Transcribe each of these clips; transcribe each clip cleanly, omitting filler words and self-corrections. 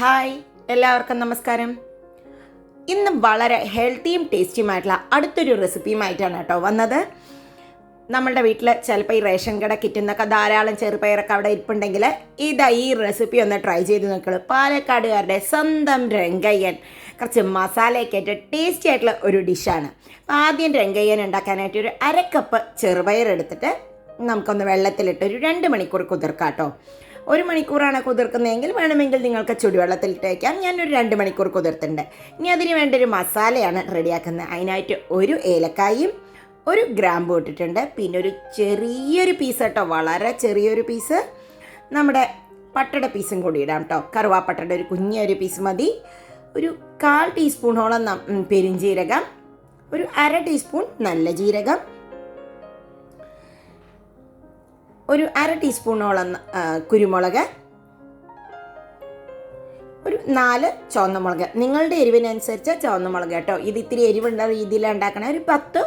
Hi, എല്ലാവർക്കും നമസ്കാരം. ഇന്ന് വളരെ ഹെൽത്തിയും ടേസ്റ്റിയുമായിട്ടുള്ള അടുത്തൊരു റെസിപ്പിയുമായിട്ടാണ് കേട്ടോ വന്നത്. നമ്മളുടെ വീട്ടിൽ ചിലപ്പോൾ ഈ റേഷൻ കട കിറ്റുന്നൊക്കെ ധാരാളം ചെറുപയറൊക്കെ അവിടെ ഇരിപ്പുണ്ടെങ്കിൽ ഈ റെസിപ്പി ഒന്ന് ട്രൈ ചെയ്ത് നോക്കുള്ളൂ. പാലക്കാടുകാരുടെ സ്വന്തം രംഗയ്യൻ കുറച്ച് മസാലയൊക്കെ ആയിട്ട് ടേസ്റ്റി ആയിട്ടുള്ള ഒരു ഡിഷാണ്. അപ്പോൾ ആദ്യം രംഗയ്യൻ ഉണ്ടാക്കാനായിട്ട് ഒരു 1/2 കപ്പ് ചെറുപയർ എടുത്തിട്ട് നമുക്കൊന്ന് വെള്ളത്തിലിട്ട് ഒരു 2 മണിക്കൂർ കുതിർക്കാം കേട്ടോ. 1 മണിക്കൂറാണ് കുതിർക്കുന്നതെങ്കിൽ വേണമെങ്കിൽ നിങ്ങൾക്ക് ചുടുവെള്ളത്തിലിട്ട് വയ്ക്കാം. ഞാനൊരു 2 മണിക്കൂർ കുതിർത്തിട്ടുണ്ട്. ഇനി അതിന് വേണ്ട ഒരു മസാലയാണ് റെഡിയാക്കുന്നത്. അതിനായിട്ട് ഒരു ഏലക്കായും ഒരു ഗ്രാമ്പും ഇട്ടിട്ടുണ്ട്. പിന്നെ ഒരു ചെറിയൊരു പീസ് കേട്ടോ, വളരെ ചെറിയൊരു പീസ് നമ്മുടെ പട്ടയുടെ പീസും കൂടി ഇടാം കേട്ടോ. കറുവാപ്പട്ടയുടെ ഒരു കുഞ്ഞൊരു പീസ് മതി. ഒരു 1/4 ടീസ്പൂണോളം പെരുംജീരകം, ഒരു 1/2 ടീസ്പൂൺ നല്ല ജീരകം, ഒരു 1/2 ടീസ്പൂണോളം കുരുമുളക്, ഒരു 4 ചുവന്ന മുളക്. നിങ്ങളുടെ എരിവിനനുസരിച്ച് ചുവന്ന മുളക് കേട്ടോ. ഇത് ഇത്തിരി എരിവുള്ള രീതിയിലാണ് ഉണ്ടാക്കണത്. ഒരു 10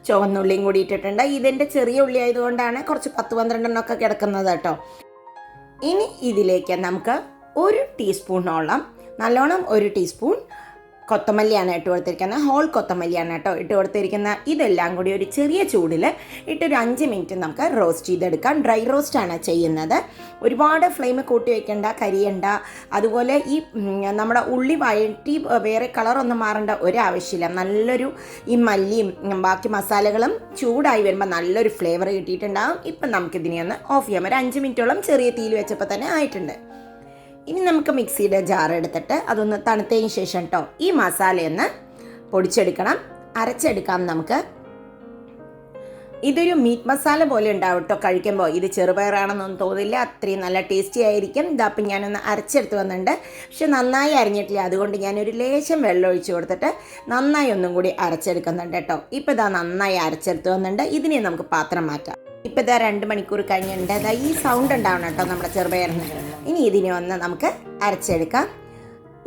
ചുവന്നുള്ളിയും കൂടി ഇട്ടിട്ടുണ്ട്. ഇതിൻ്റെ ചെറിയ ഉള്ളി ആയതുകൊണ്ടാണ് കുറച്ച് 10-12 ഒക്കെ കിടക്കുന്നത് കേട്ടോ. ഇനി ഇതിലേക്ക് നമുക്ക് 1 ടീസ്പൂണോളം നല്ലോണം 1 ടീസ്പൂൺ കൊത്തമല്ലിയാണ് ഇട്ട് കൊടുത്തിരിക്കുന്നത്. ഹോൾ കൊത്തമല്ലിയാണ് കേട്ടോ ഇട്ട് കൊടുത്തിരിക്കുന്ന. ഇതെല്ലാം കൂടി ഒരു ചെറിയ ചൂടിൽ ഇട്ടൊരു 5 മിനിറ്റ് നമുക്ക് റോസ്റ്റ് ചെയ്തെടുക്കാം. ഡ്രൈ റോസ്റ്റാണ് ചെയ്യുന്നത്. ഒരുപാട് ഫ്ലെയിം കൂട്ടി വയ്ക്കേണ്ട, കരിയണ്ട. അതുപോലെ ഈ നമ്മുടെ ഉള്ളി വഴറ്റി വേറെ കളറൊന്നും മാറേണ്ട ഒരാവശ്യമില്ല. നല്ലൊരു ഈ മല്ലിയും ബാക്കി മസാലകളും ചൂടായി വരുമ്പോൾ നല്ലൊരു ഫ്ലേവർ കിട്ടിയിട്ടുണ്ടാകും. ഇപ്പം നമുക്കിതിനെ ഒന്ന് ഓഫ് ചെയ്യാം. ഒരു 5 മിനിറ്റോളം ചെറിയ തീയിൽ വെച്ചപ്പോൾ തന്നെ ആയിട്ടുണ്ട്. ഇനി നമുക്ക് മിക്സിയുടെ ജാർ എടുത്തിട്ട് അതൊന്ന് തണുത്തതിന് ശേഷം കേട്ടോ ഈ മസാലയൊന്ന് പൊടിച്ചെടുക്കണം, അരച്ചെടുക്കാം നമുക്ക്. ഇതൊരു മീറ്റ് മസാല പോലെ ഉണ്ടാവും കേട്ടോ കഴിക്കുമ്പോൾ. ഇത് ചെറുപയറാണെന്നൊന്നും തോന്നില്ല, അത്രയും നല്ല ടേസ്റ്റി ആയിരിക്കും. ഇതപ്പം ഞാനൊന്ന് അരച്ചെടുത്ത് വന്നിട്ടുണ്ട്. പക്ഷെ നന്നായി അരിഞ്ഞിട്ടില്ല, അതുകൊണ്ട് ഞാനൊരു ലേശം വെള്ളം ഒഴിച്ച് കൊടുത്തിട്ട് നന്നായി ഒന്നും കൂടി അരച്ചെടുക്കുന്നുണ്ട് കേട്ടോ. ഇപ്പം ഇതാ നന്നായി അരച്ചെടുത്ത് വന്നിട്ടുണ്ട്. ഇതിനെ നമുക്ക് പാത്രം മാറ്റാം. ഇപ്പം ഇതാ 2 മണിക്കൂർ കഴിഞ്ഞിട്ടുണ്ട്. അതാ ഈ സൗണ്ട് ഉണ്ടാവണം കേട്ടോ നമ്മുടെ ചെറുപയറിന്. ഇനി ഇതിനെ ഒന്ന് നമുക്ക് അരച്ചെടുക്കാം.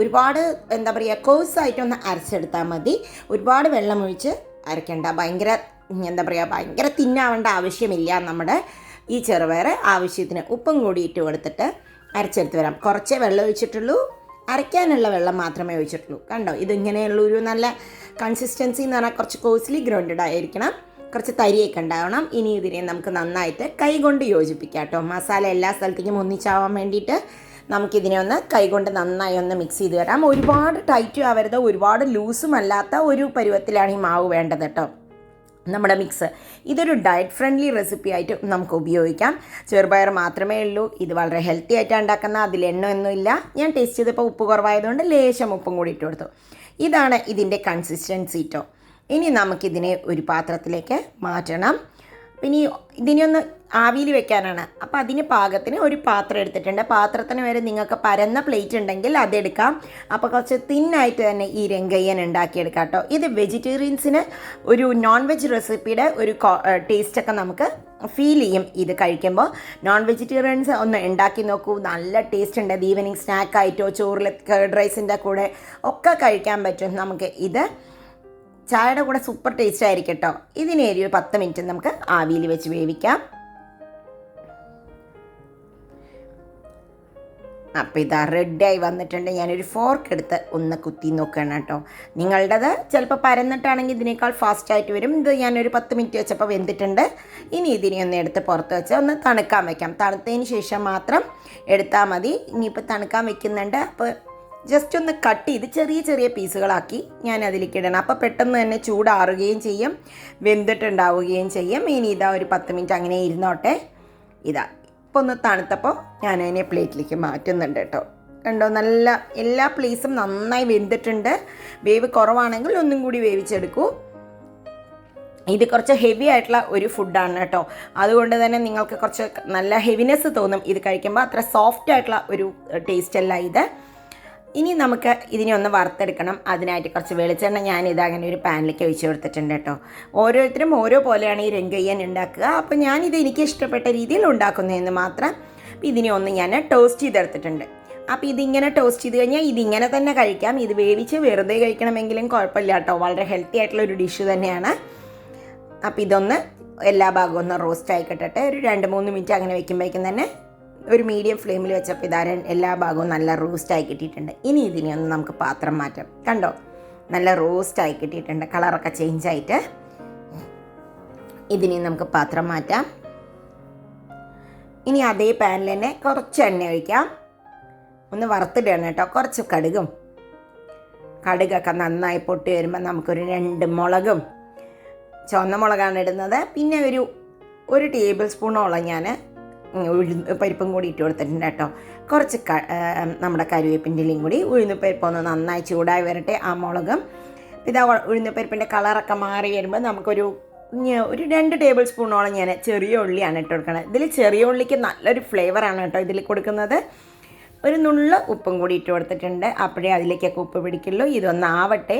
ഒരുപാട് എന്താ പറയുക, കോഴ്സായിട്ടൊന്ന് അരച്ചെടുത്താൽ മതി. ഒരുപാട് വെള്ളം ഒഴിച്ച് അരയ്ക്കേണ്ട. ഭയങ്കര തിന്നാവേണ്ട ആവശ്യമില്ല. നമ്മുടെ ഈ ചെറുപയർ ആവശ്യത്തിന് ഉപ്പും കൂടി ഇട്ട് കൊടുത്തിട്ട് അരച്ചെടുത്ത് വരാം. കുറച്ചേ വെള്ളം ഒഴിച്ചിട്ടുള്ളൂ, അരയ്ക്കാനുള്ള വെള്ളം മാത്രമേ ഒഴിച്ചിട്ടുള്ളൂ. കണ്ടോ, ഇതിങ്ങനെയുള്ള ഒരു നല്ല കൺസിസ്റ്റൻസി എന്ന് പറഞ്ഞാൽ കുറച്ച് കോഴ്സ്ലി ഗ്രൗണ്ടഡ് ആയിരിക്കണം, കുറച്ച് തരിയൊക്കെ ഉണ്ടാവണം. ഇനി ഇതിനെ നമുക്ക് നന്നായിട്ട് കൈകൊണ്ട് യോജിപ്പിക്കാം കേട്ടോ. മസാല എല്ലാ സ്ഥലത്തേക്കും ഒന്നിച്ചാവാൻ വേണ്ടിയിട്ട് നമുക്കിതിനെ ഒന്ന് കൈകൊണ്ട് നന്നായി ഒന്ന് മിക്സ് ചെയ്ത് തരാം. ഒരുപാട് ടൈറ്റും ആവരുത്, ഒരുപാട് ലൂസും അല്ലാത്ത ഒരു പരുവത്തിലാണ് ഈ മാവ് വേണ്ടത് കേട്ടോ. നമ്മുടെ മിക്സ് ഇതൊരു ഡയറ്റ് ഫ്രണ്ട്ലി റെസിപ്പി ആയിട്ട് നമുക്ക് ഉപയോഗിക്കാം. ചെറുപയർ മാത്രമേ ഉള്ളൂ. ഇത് വളരെ ഹെൽത്തി ആയിട്ടാണ് ഉണ്ടാക്കുന്നത്. അതിൽ എണ്ണയൊന്നുമില്ല. ഞാൻ ടേസ്റ്റ് ചെയ്തപ്പോൾ ഉപ്പ് കുറവായതുകൊണ്ട് ലേശം ഉപ്പും കൂടി ഇട്ട് കൊടുത്തു. ഇതാണ് ഇതിൻ്റെ കൺസിസ്റ്റൻസി കേട്ടോ. ഇനി നമുക്കിതിനെ ഒരു പാത്രത്തിലേക്ക് മാറ്റണം. പിന്നെ ഇതിനെ ഒന്ന് ആവിയിൽ വെക്കാനാണ്. അപ്പോൾ അതിന് പാകത്തിന് ഒരു പാത്രം എടുത്തിട്ടുണ്ട്. പാത്രത്തിന് വരെ നിങ്ങൾക്ക് പരന്ന പ്ലേറ്റ് ഉണ്ടെങ്കിൽ അതെടുക്കാം. അപ്പോൾ കുറച്ച് തിന്നായിട്ട് തന്നെ ഈ രംഗയ്യൻ ഉണ്ടാക്കിയെടുക്കാം കേട്ടോ. ഇത് വെജിറ്റേറിയൻസിന് ഒരു നോൺ വെജ് റെസിപ്പിയുടെ ഒരു ടേസ്റ്റൊക്കെ നമുക്ക് ഫീൽ ചെയ്യും ഇത് കഴിക്കുമ്പോൾ. നോൺ വെജിറ്റേറിയൻസ് ഒന്ന് ഉണ്ടാക്കി നോക്കൂ, നല്ല ടേസ്റ്റ് ഉണ്ട്. ഈവനിങ് സ്നാക്കായിട്ടോ ചോറിൽ കേർഡ് റൈസിൻ്റെ കൂടെ ഒക്കെ കഴിക്കാൻ പറ്റും നമുക്ക്. ഇത് ചായയുടെ കൂടെ സൂപ്പർ ടേസ്റ്റ് ആയിരിക്കും കേട്ടോ. ഇതിനെ ഒരു 10 മിനിറ്റ് നമുക്ക് ആവിയിൽ വെച്ച് വേവിക്കാം. അപ്പോൾ ഇതാ റെഡിയായി വന്നിട്ടുണ്ട്. ഞാനൊരു ഫോർക്ക് എടുത്ത് ഒന്ന് കുത്തി നോക്കുകയാണ് കേട്ടോ. നിങ്ങളുടേത് ചിലപ്പോൾ പരന്നിട്ടാണെങ്കിൽ ഇതിനേക്കാൾ ഫാസ്റ്റായിട്ട് വരും. ഇത് ഞാനൊരു 10 മിനിറ്റ് വെച്ചപ്പോൾ വെന്തിട്ടുണ്ട്. ഇനി ഇതിനെ ഒന്ന് എടുത്ത് പുറത്ത് വെച്ച് ഒന്ന് തണുക്കാൻ വയ്ക്കാം. തണുത്തതിന് ശേഷം മാത്രം എടുത്താൽ മതി. ഇനിയിപ്പോൾ തണുക്കാൻ വെക്കുന്നുണ്ട്. അപ്പോൾ ജസ്റ്റ് ഒന്ന് കട്ട് ചെയ്ത് ചെറിയ ചെറിയ പീസുകളാക്കി ഞാൻ അതിലേക്ക് ഇടണം. അപ്പോൾ പെട്ടെന്ന് തന്നെ ചൂടാറുകയും ചെയ്യും, വെന്തിട്ടുണ്ടാവുകയും ചെയ്യും. ഇനി ഇതാ ഒരു 10 മിനിറ്റ് അങ്ങനെ ഇരുന്നോട്ടെ. ഇതാ ഇപ്പോൾ ഒന്ന് തണുത്തപ്പോൾ ഞാൻ അതിനെ പ്ലേറ്റിലേക്ക് മാറ്റുന്നുണ്ട് കേട്ടോ. കണ്ടോ, നല്ല എല്ലാ പ്ലേസും നന്നായി വെന്തിട്ടുണ്ട്. വേവ് കുറവാണെങ്കിൽ ഒന്നും കൂടി വേവിച്ചെടുക്കൂ. ഇത് കുറച്ച് ഹെവി ആയിട്ടുള്ള ഒരു ഫുഡാണ് കേട്ടോ. അതുകൊണ്ട് തന്നെ നിങ്ങൾക്ക് കുറച്ച് നല്ല ഹെവിനെസ് തോന്നും ഇത് കഴിക്കുമ്പോൾ. അത്ര സോഫ്റ്റ് ആയിട്ടുള്ള ഒരു ടേസ്റ്റ് അല്ല ഇത്. ഇനി നമുക്ക് ഇതിനെ ഒന്ന് വറുത്തെടുക്കണം. അതിനായിട്ട് കുറച്ച് വെളിച്ചെണ്ണ ഞാനിത് അങ്ങനെ ഒരു പാനിലേക്ക് ഒഴിച്ച് കൊടുത്തിട്ടുണ്ട് കേട്ടോ. ഓരോരുത്തരും ഓരോ പോലെയാണ് ഈ രംഗയ്യൻ ഉണ്ടാക്കുക. അപ്പോൾ ഞാനിത് എനിക്ക് ഇഷ്ടപ്പെട്ട രീതിയിൽ ഉണ്ടാക്കുന്നതെന്ന് മാത്രം. ഇതിനെ ഒന്ന് ഞാൻ ടോസ്റ്റ് ചെയ്തെടുത്തിട്ടുണ്ട്. അപ്പോൾ ഇതിങ്ങനെ ടോസ്റ്റ് ചെയ്ത് കഴിഞ്ഞാൽ ഇതിങ്ങനെ തന്നെ കഴിക്കാം. ഇത് വേവിച്ച് വെറുതെ കഴിക്കണമെങ്കിലും കുഴപ്പമില്ല കേട്ടോ. വളരെ ഹെൽത്തി ആയിട്ടുള്ളൊരു ഡിഷ് തന്നെയാണ്. അപ്പോൾ ഇതൊന്ന് എല്ലാ ഭാഗവും ഒന്ന് റോസ്റ്റ് ആയിക്കിട്ടെ. ഒരു 2-3 മിനിറ്റ് അങ്ങനെ വെക്കുമ്പോഴേക്കും തന്നെ ഒരു മീഡിയം ഫ്ലെയിമിൽ വെച്ചപ്പോൾ ഇതാ എല്ലാ ഭാഗവും നല്ല റോസ്റ്റായി കിട്ടിയിട്ടുണ്ട്. ഇനി ഇതിനെ ഒന്ന് നമുക്ക് പാത്രം മാറ്റാം. കണ്ടോ, നല്ല റോസ്റ്റായി കിട്ടിയിട്ടുണ്ട്, കളറൊക്കെ ചേഞ്ചായിട്ട്. ഇതിനെ നമുക്ക് പാത്രം മാറ്റാം. ഇനി അതേ പാനിൽ തന്നെ കുറച്ച് എണ്ണ ഒഴിക്കാം. ഒന്ന് വറുത്തിടണം കേട്ടോ. കുറച്ച് കടുകൊക്കെ നന്നായി പൊട്ടി വരുമ്പോൾ നമുക്കൊരു 2 മുളകും, ചുവന്ന മുളകാണ് ഇടുന്നത്. പിന്നെ ഒരു ടേബിൾ സ്പൂണോളം ഞാൻ പരിപ്പും കൂടി ഇട്ട് കൊടുത്തിട്ടുണ്ട് കേട്ടോ. കുറച്ച് നമ്മുടെ കറിവേപ്പിൻ്റെ ഇലയും കൂടി. ഉഴുന്നുപരിപ്പൊന്ന് നന്നായി ചൂടായി വരട്ടെ. ആ മുളകും ഇതാ ഉഴുന്നുപരിപ്പിൻ്റെ കളറൊക്കെ മാറി വരുമ്പോൾ നമുക്കൊരു 2 ടേബിൾ സ്പൂണോളം ഞാൻ ചെറിയ ഉള്ളിയാണ് ഇട്ട് കൊടുക്കുന്നത്. ഇതിൽ ചെറിയ ഉള്ളിക്ക് നല്ലൊരു ഫ്ലേവറാണ് കേട്ടോ ഇതിൽ കൊടുക്കുന്നത്. ഒരു നുള്ള ഉപ്പും കൂടി ഇട്ട് കൊടുത്തിട്ടുണ്ട്. അപ്പോഴേ അതിലേക്കൊക്കെ ഉപ്പ് പിടിക്കുള്ളൂ. ഇതൊന്ന് ആവട്ടെ,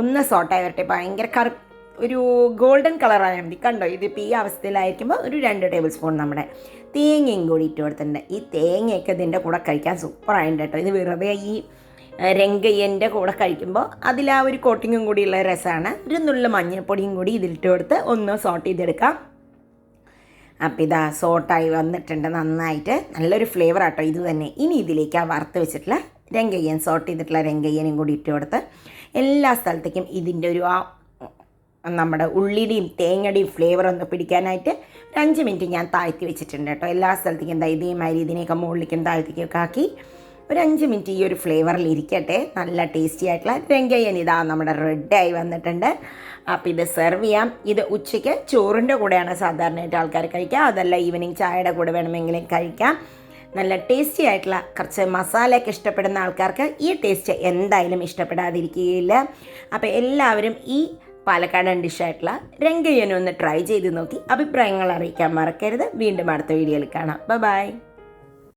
ഒന്ന് സോട്ടായി വരട്ടെ. ഭയങ്കര ഒരു ഗോൾഡൻ കളറായാൽ മതി. കണ്ടോ, ഇതിപ്പോൾ ഈ അവസ്ഥയിലായിരിക്കുമ്പോൾ ഒരു 2 ടേബിൾ സ്പൂൺ നമ്മുടെ തേങ്ങയും കൂടി ഇട്ട് കൊടുത്തിട്ടുണ്ട്. ഈ തേങ്ങയൊക്കെ ഇതിൻ്റെ കൂടെ കഴിക്കാൻ സൂപ്പറായിട്ട് കേട്ടോ. ഇത് വെറുതെ ഈ രംഗയ്യൻ്റെ കൂടെ കഴിക്കുമ്പോൾ അതിൽ ആ ഒരു കോട്ടിങ്ങും കൂടിയുള്ള രസമാണ്. ഒരു നുള്ള മഞ്ഞൾപ്പൊടിയും കൂടി ഇതിലിട്ട് കൊടുത്ത് ഒന്ന് സോട്ട് ചെയ്തെടുക്കാം. അപ്പോൾ ഇതാ സോട്ടായി വന്നിട്ടുണ്ട് നന്നായിട്ട്. നല്ലൊരു ഫ്ലേവർ ആട്ടോ ഇത് തന്നെ. ഇനി ഇതിലേക്ക് ആ വറുത്ത് വെച്ചിട്ടുള്ള രംഗയ്യൻ, സോട്ട് ചെയ്തിട്ടുള്ള രംഗയ്യനും കൂടി ഇട്ട് കൊടുത്ത് എല്ലാ സ്ഥലത്തേക്കും ഇതിൻ്റെ നമ്മുടെ ഉള്ളിയുടെയും തേങ്ങയുടെയും ഫ്ലേവർ ഒന്ന് പിടിക്കാനായിട്ട് 5 മിനിറ്റ് ഞാൻ താഴ്ത്തി വെച്ചിട്ടുണ്ട് കേട്ടോ. എല്ലാ സ്ഥലത്തേക്കും എന്താ ഇതേമാതിരി ഇതിനെയൊക്കെ മുകളിലേക്കും താഴ്ത്തേക്കൊക്കെ ആക്കി ഒരു 5 മിനിറ്റ് ഈ ഒരു ഫ്ലേവറിൽ ഇരിക്കട്ടെ. നല്ല ടേസ്റ്റി ആയിട്ടുള്ള രംഗയ്യൻ ഇതാ നമ്മുടെ റെഡായി വന്നിട്ടുണ്ട്. അപ്പോൾ ഇത് സെർവ് ചെയ്യാം. ഇത് ഉച്ചയ്ക്ക് ചോറിൻ്റെ കൂടെയാണ് സാധാരണയായിട്ട് ആൾക്കാർ കഴിക്കുക. അതല്ല ഈവനിങ് ചായയുടെ കൂടെ വേണമെങ്കിലും കഴിക്കാം. നല്ല ടേസ്റ്റി ആയിട്ടുള്ള കുറച്ച് മസാലയൊക്കെ ഇഷ്ടപ്പെടുന്ന ആൾക്കാർക്ക് ഈ ടേസ്റ്റ് എന്തായാലും ഇഷ്ടപ്പെടാതിരിക്കുകയില്ല. അപ്പോൾ എല്ലാവരും ഈ പാലക്കാടൻ ഡിഷായിട്ടുള്ള രംഗയ്യനും ഒന്ന് ട്രൈ ചെയ്ത് നോക്കി അഭിപ്രായങ്ങൾ അറിയിക്കാൻ മറക്കരുത്. വീണ്ടും അടുത്ത വീഡിയോയിൽ കാണാം. ബൈ.